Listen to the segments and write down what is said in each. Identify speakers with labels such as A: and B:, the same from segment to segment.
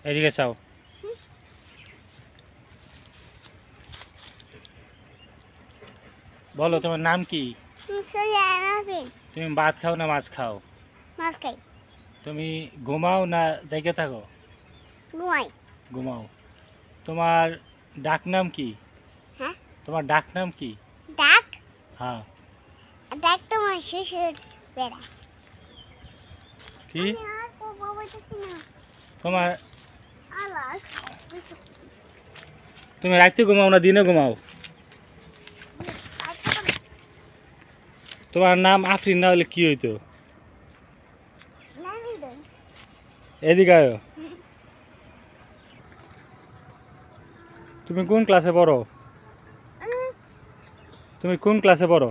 A: এদিকে চাও। বলো তোমার নাম কি? তুমি ভাত খাও না মাছ খাও?
B: মাছ খাই।
A: তুমি ঘুমাও না জেগে থাকো?
B: ঘুমাই।
A: ঘুমাও। তোমার ডাক নাম কি?
B: হ্যাঁ?
A: তোমার ডাক নাম কি?
B: ডাক?
A: হ্যাঁ।
B: ডাক তোমার শ্বশুর বেড়া।
A: কি? তোমার তুমি রাতে ঘুমাও না দিনে ঘুমাও? তোমার নাম আফরিন না হলে কি হইতো? এদিকে আয়ো। তুমি কোন ক্লাসে পড়ো? তুমি কোন ক্লাসে পড়ো?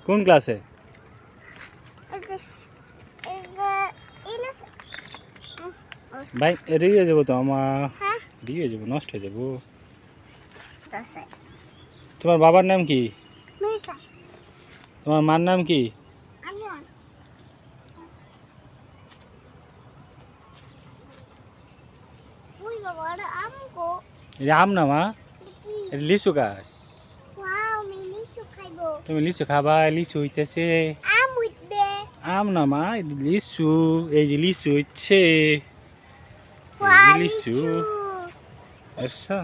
A: কোন ক্লাসে? ভাই এড়িয়ে যাবো তো আমার, দিয়ে যাবো, নষ্ট হয়ে যাবো। তোমার বাবার নাম কি? তোমার মার নাম কি? আম না মা, এটা লিচু গাছ। তুমি লিচু খাবা? লিচু হইতেছে। আম না মা, লিচু। এই যে লিচু হচ্ছে, লিচু। আচ্ছা,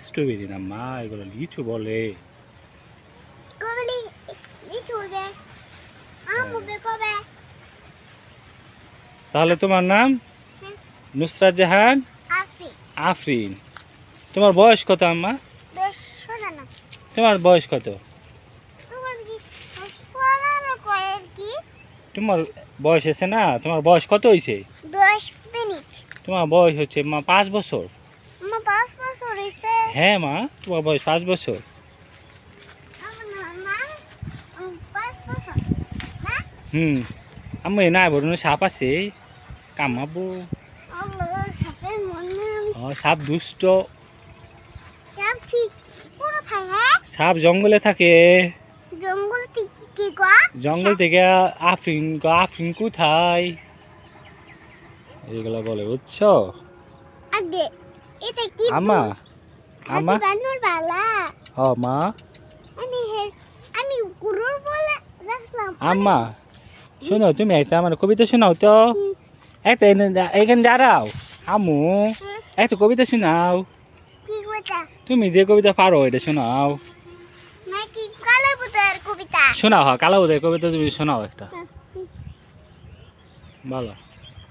A: স্ট্রবেরি না মা, এগুলো লিচু বলে। তাহলে তোমার নাম নুসরাত জাহান আফরিন। তোমার বয়স কত আম্মা? তোমার বয়স কত? তোমার বয়স আছে না, তোমার বয়স কত হয়েছে? তোমার বয়স হচ্ছে মা 5 বছর। হ্যাঁ মা, তোমার বয়স 5 বছর। আমি না বড় সাপ আছে, কামাবো। সাপ দুষ্ট। সাপ জঙ্গলে থাকে। জঙ্গল থেকে আফরিন, আফরিন কোথায় এগুলো বলে, বুঝছো? আমা আমা ও মা, আম্মা শোনো, তুমি একটা আমার কবিতা শোনাও তো। একটা এখানে দাঁড়াও আমু, একটা কবিতা শোনাও। তুমি যে কবিতা পারো এটা শোনাও। শোনাও, হ্যাঁ কালাবুদের কবিতা তুমি শোনাও একটা। বলো,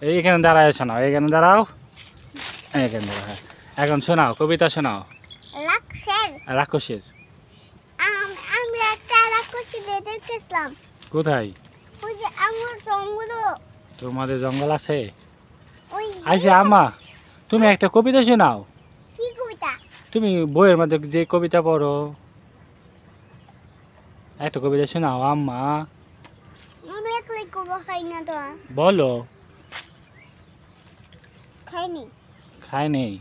A: এইখানে দাঁড়ায় শোনাও, এইখানে দাঁড়াও, এইখানে দাঁড়াও। হ্যাঁ এখন শোনাও, কবিতা শোনাও। রাক্ষসের। কোথায়? তোমাদের জঙ্গল আছে? আচ্ছা আম্মা, তুমি একটা কবিতা শোনাও। তুমি বইয়ের মধ্যে যে কবিতা পড়ো, একটা কবিতা শোনাও আম্মা। বলো। খাই নেই।